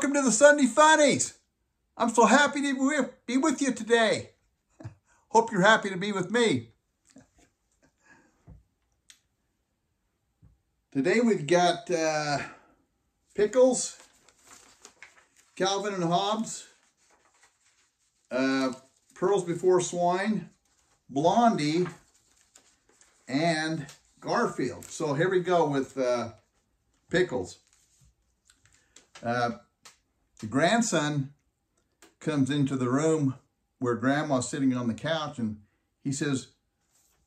Welcome to the Sunday Funnies. I'm so happy to be with you today. Hope you're happy to be with me. Today we've got Pickles, Calvin and Hobbes, Pearls Before Swine, Blondie, and Garfield. So here we go with Pickles. The grandson comes into the room where Grandma's sitting on the couch, and he says,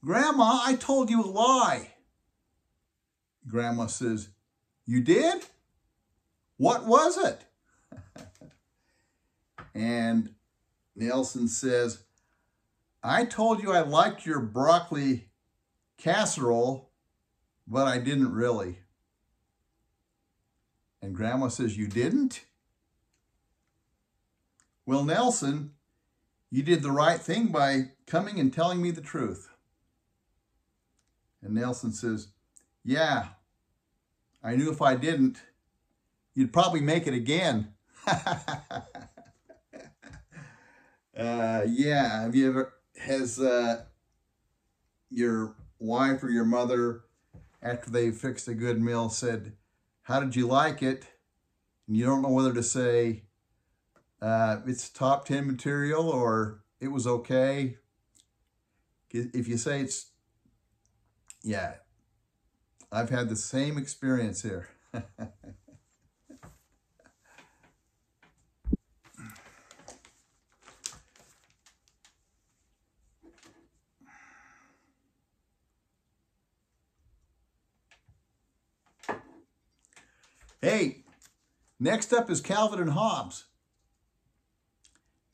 "Grandma, I told you a lie." Grandma says, "You did? What was it?" And Nelson says, "I told you I liked your broccoli casserole, but I didn't really." And Grandma says, "You didn't? Well, Nelson, you did the right thing by coming and telling me the truth." And Nelson says, "Yeah, I knew if I didn't, you'd probably make it again." Yeah, have you ever, has your wife or your mother, after they fixed a good meal, said, "How did you like it?" And you don't know whether to say, "It's top 10 material," or "It was okay"? If you say it's, yeah, I've had the same experience here. Hey, next up is Calvin and Hobbes.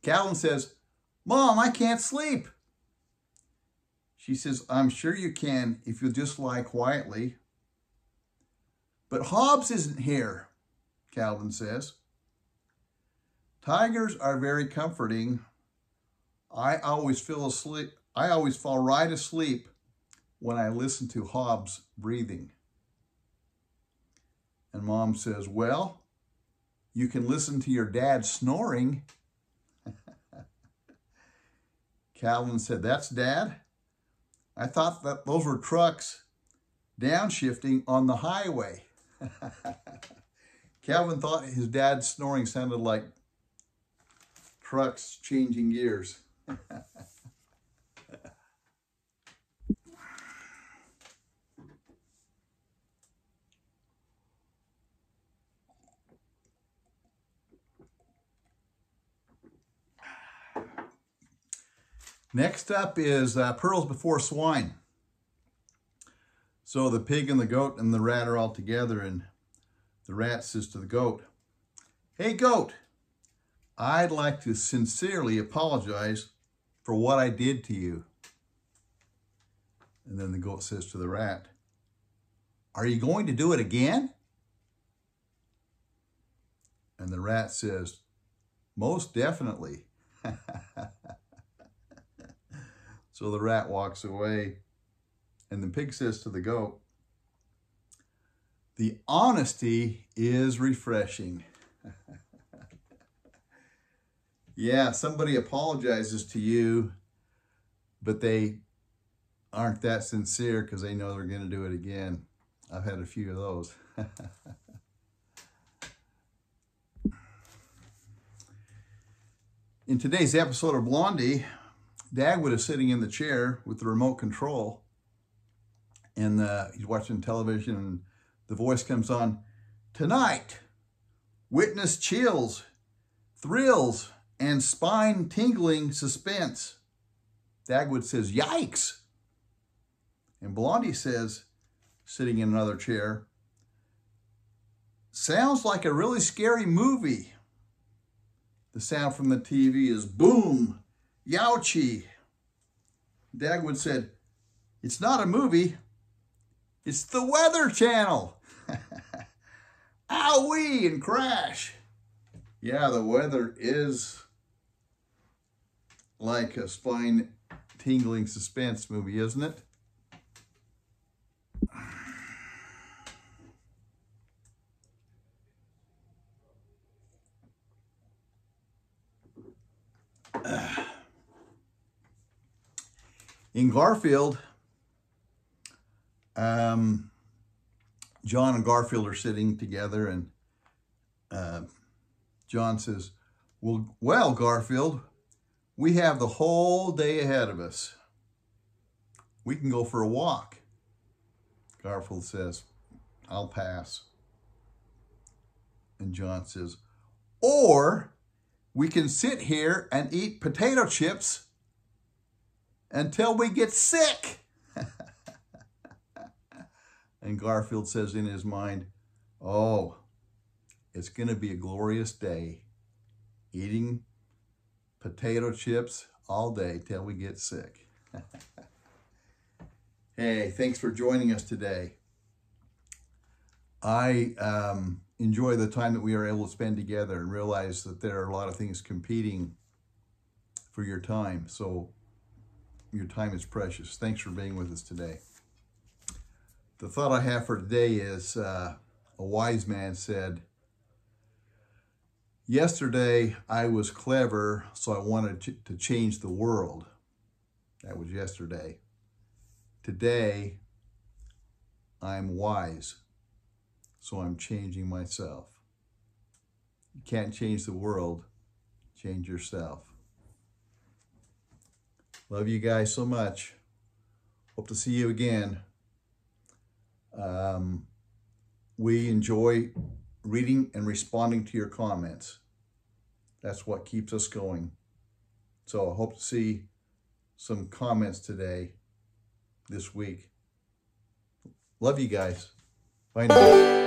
Calvin says, "Mom, I can't sleep." She says, "I'm sure you can if you'll just lie quietly." "But Hobbes isn't here," Calvin says. "Tigers are very comforting. I always fall right asleep when I listen to Hobbes breathing." And Mom says, "Well, you can listen to your dad snoring." Calvin said, "That's Dad? I thought that those were trucks downshifting on the highway." Calvin thought his dad's snoring sounded like trucks changing gears. Next up is Pearls Before Swine. So the pig and the goat and the rat are all together, and the rat says to the goat, "Hey goat, I'd like to sincerely apologize for what I did to you." And then the goat says to the rat, "Are you going to do it again?" And the rat says, "Most definitely." So the rat walks away, and the pig says to the goat, "The honesty is refreshing." Yeah, somebody apologizes to you, but they aren't that sincere because they know they're going to do it again. I've had a few of those. In today's episode of Blondie, Dagwood is sitting in the chair with the remote control, and he's watching television, and the voice comes on, "Tonight, witness chills, thrills, and spine-tingling suspense." Dagwood says, "Yikes!" And Blondie says, sitting in another chair, "Sounds like a really scary movie." The sound from the TV is boom, youchie. Dagwood said, "It's not a movie, it's the Weather Channel." Owie, and crash. Yeah, the weather is like a spine-tingling suspense movie, isn't it? In Garfield, John and Garfield are sitting together, and John says, well, Garfield, we have the whole day ahead of us. We can go for a walk. Garfield says, I'll pass. And John says, or we can sit here and eat potato chips until we get sick. And Garfield says in his mind, oh, it's going to be a glorious day, eating potato chips all day till we get sick. Hey, thanks for joining us today. I enjoy the time that we are able to spend together and realize that there are a lot of things competing for your time. So your time is precious. Thanks for being with us today. The thought I have for today is a wise man said, yesterday I was clever, so I wanted to change the world. That was yesterday. Today, I'm wise, so I'm changing myself. You can't change the world, change yourself. Love you guys so much. Hope to see you again. We enjoy reading and responding to your comments. That's what keeps us going. So I hope to see some comments today, this week. Love you guys. Bye now.